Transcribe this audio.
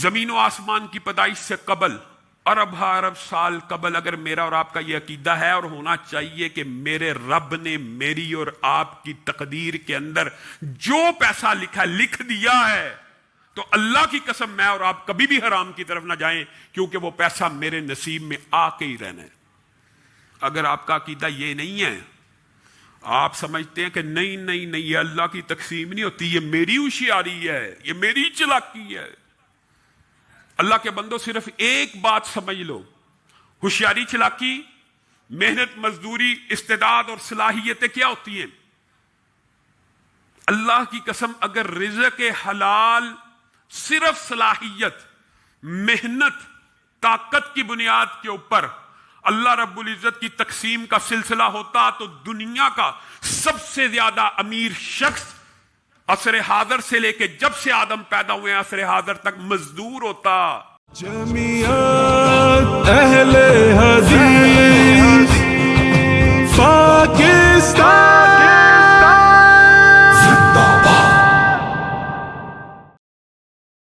زمین و آسمان کی پیدائش سے قبل ارب سال قبل اگر میرا اور آپ کا یہ عقیدہ ہے اور ہونا چاہیے کہ میرے رب نے میری اور آپ کی تقدیر کے اندر جو پیسہ لکھا لکھ دیا ہے، تو اللہ کی قسم میں اور آپ کبھی بھی حرام کی طرف نہ جائیں، کیونکہ وہ پیسہ میرے نصیب میں آ کے ہی رہنا ہے۔ اگر آپ کا عقیدہ یہ نہیں ہے، آپ سمجھتے ہیں کہ نہیں یہ اللہ کی تقسیم نہیں ہوتی، یہ میری ہوشیاری ہے، یہ میری چلاکی ہے۔ اللہ کے بندو صرف ایک بات سمجھ لو، ہوشیاری، چلاکی، محنت، مزدوری، استعداد اور صلاحیتیں کیا ہوتی ہیں؟ اللہ کی قسم اگر رزق حلال صرف صلاحیت، محنت، طاقت کی بنیاد کے اوپر اللہ رب العزت کی تقسیم کا سلسلہ ہوتا تو دنیا کا سب سے زیادہ امیر شخص عصر حاضر سے لے کے جب سے آدم پیدا ہوئے عصر حاضر تک مزدور ہوتا۔ جمعیت